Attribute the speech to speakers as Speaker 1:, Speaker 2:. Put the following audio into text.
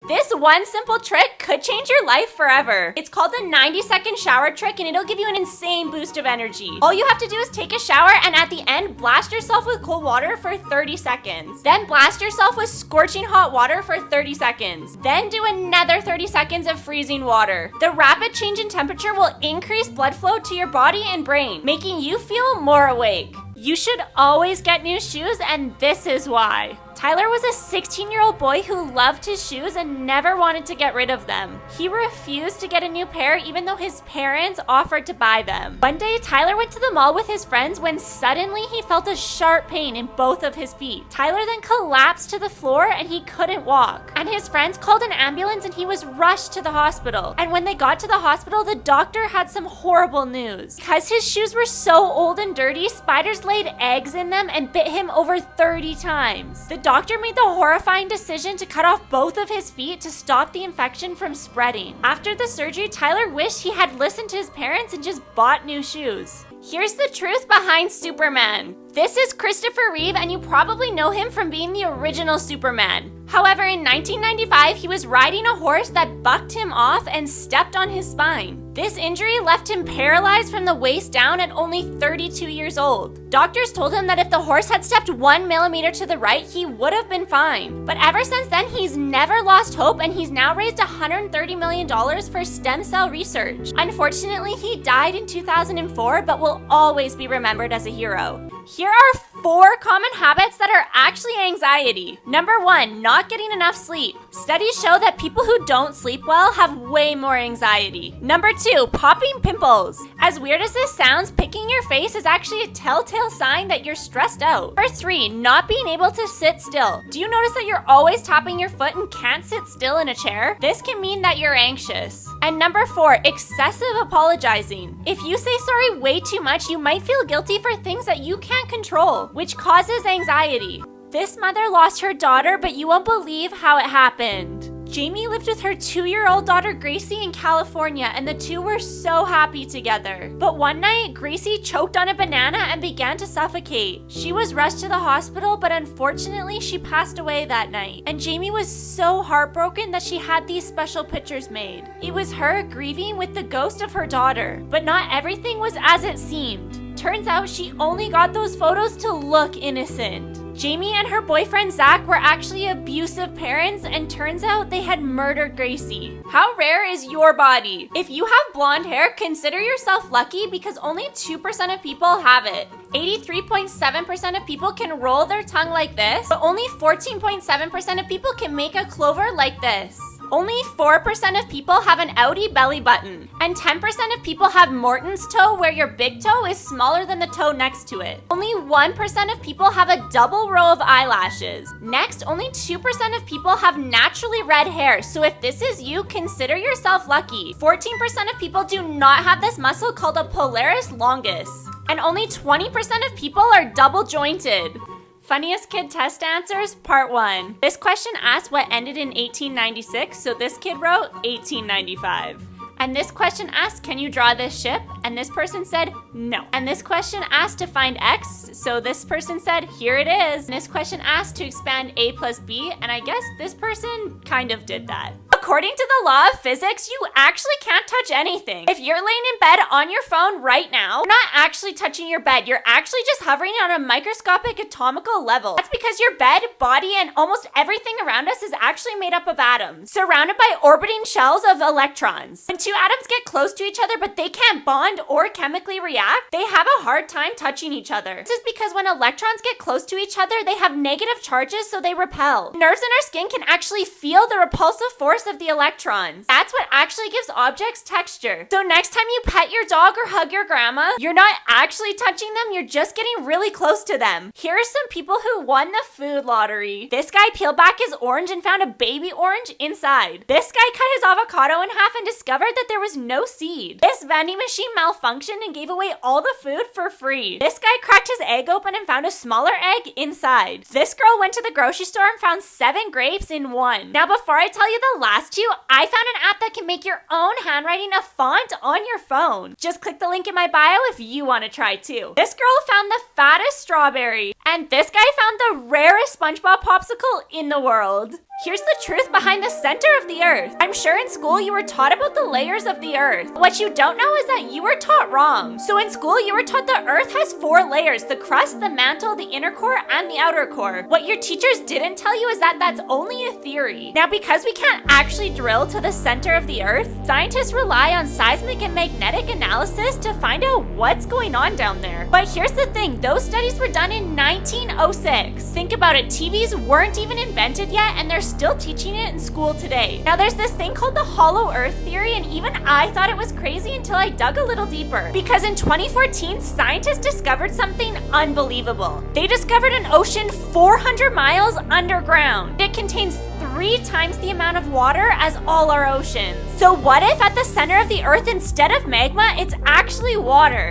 Speaker 1: This one simple trick could change your life forever. It's called the 90-second shower trick, and it'll give you an insane boost of energy. All you have to do is take a shower and at the end, blast yourself with cold water for 30 seconds. Then blast yourself with scorching hot water for 30 seconds. Then do another 30 seconds of freezing water. The rapid change in temperature will increase blood flow to your body and brain, making you feel more awake. You should always get new shoes, and this is why. Tyler was a 16-year-old boy who loved his shoes and never wanted to get rid of them. He refused to get a new pair even though his parents offered to buy them. One day, Tyler went to the mall with his friends when suddenly he felt a sharp pain in both of his feet. Tyler then collapsed to the floor and he couldn't walk. And his friends called an ambulance and he was rushed to the hospital. And when they got to the hospital, the doctor had some horrible news. Because his shoes were so old and dirty, spiders laid eggs in them and bit him over 30 times. The doctor made the horrifying decision to cut off both of his feet to stop the infection from spreading. After the surgery, Tyler wished he had listened to his parents and just bought new shoes. Here's the truth behind Superman. This is Christopher Reeve, and you probably know him from being the original Superman. However, in 1995, he was riding a horse that bucked him off and stepped on his spine. This injury left him paralyzed from the waist down at only 32 years old. Doctors told him that if the horse had stepped 1 millimeter to the right, he would have been fine. But ever since then, he's never lost hope, and he's now raised $130 million for stem cell research. Unfortunately, he died in 2004, but will always be remembered as a hero. Here are 4 common habits that are actually anxiety. Number 1, not getting enough sleep. Studies show that people who don't sleep well have way more anxiety. Number 2, popping pimples. As weird as this sounds, picking your face is actually a telltale sign that you're stressed out. Number 3, not being able to sit still. Do you notice that you're always tapping your foot and can't sit still in a chair? This can mean that you're anxious. And number 4, excessive apologizing. If you say sorry way too much, you might feel guilty for things that you can't control, which causes anxiety. This mother lost her daughter, but you won't believe how it happened. Jamie lived with her 2-year-old daughter Gracie in California, and the two were so happy together. But one night, Gracie choked on a banana and began to suffocate. She was rushed to the hospital, but unfortunately, she passed away that night. And Jamie was so heartbroken that she had these special pictures made. It was her grieving with the ghost of her daughter, but not everything was as it seemed. Turns out she only got those photos to look innocent. Jamie and her boyfriend Zach were actually abusive parents, and turns out they had murdered Gracie. How rare is your body? If you have blonde hair, consider yourself lucky because only 2% of people have it. 83.7% of people can roll their tongue like this, but only 14.7% of people can make a clover like this. Only 4% of people have an outie belly button, and 10% of people have Morton's toe, where your big toe is smaller than the toe next to it. Only 1% of people have a double row of eyelashes. Next, only 2% of people have naturally red hair, so if this is you, consider yourself lucky. 14% of people do not have this muscle called a polaris longus, and only 20% of people are double jointed. Funniest kid test answers, part 1. This question asked what ended in 1896, so this kid wrote 1895. And this question asked, can you draw this ship? And this person said, no. And this question asked to find x, so this person said, here it is. And this question asked to expand a plus b, and I guess this person kind of did that. According to the law of physics, you actually can't touch anything. If you're laying in bed on your phone right now, you're not actually touching your bed. You're actually just hovering on a microscopic atomical level. That's because your bed, body, and almost everything around us is actually made up of atoms, surrounded by orbiting shells of electrons. When two atoms get close to each other, but they can't bond or chemically react, they have a hard time touching each other. This is because when electrons get close to each other, they have negative charges, so they repel. Nerves in our skin can actually feel the repulsive force of the electrons. That's what actually gives objects texture. So next time you pet your dog or hug your grandma, you're not actually touching them, you're just getting really close to them. Here are some people who won the food lottery. This guy peeled back his orange and found a baby orange inside. This guy cut his avocado in half and discovered that there was no seed. This vending machine malfunctioned and gave away all the food for free. This guy cracked his egg open and found a smaller egg inside. This girl went to the grocery store and found 7 grapes in one. Now before I tell you the last As to, I found an app that can make your own handwriting a font on your phone. Just click the link in my bio if you want to try too. This girl found the fattest strawberry, and this guy found the rarest SpongeBob popsicle in the world. Here's the truth behind the center of the earth. I'm sure in school you were taught about the layers of the earth. What you don't know is that you were taught wrong. So in school you were taught the earth has 4 layers: the crust, the mantle, the inner core, and the outer core. What your teachers didn't tell you is that that's only a theory. Now, because we can't actually drill to the center of the earth, scientists rely on seismic and magnetic analysis to find out what's going on down there. But here's the thing, those studies were done in 1906. Think about it, TVs weren't even invented yet, and they're still teaching it in school today. Now, there's this thing called the hollow earth theory, and even I thought it was crazy until I dug a little deeper. Because in 2014, scientists discovered something unbelievable. They discovered an ocean 400 miles underground. It contains 3 times the amount of water as all our oceans. So what if at the center of the earth, instead of magma, it's actually water?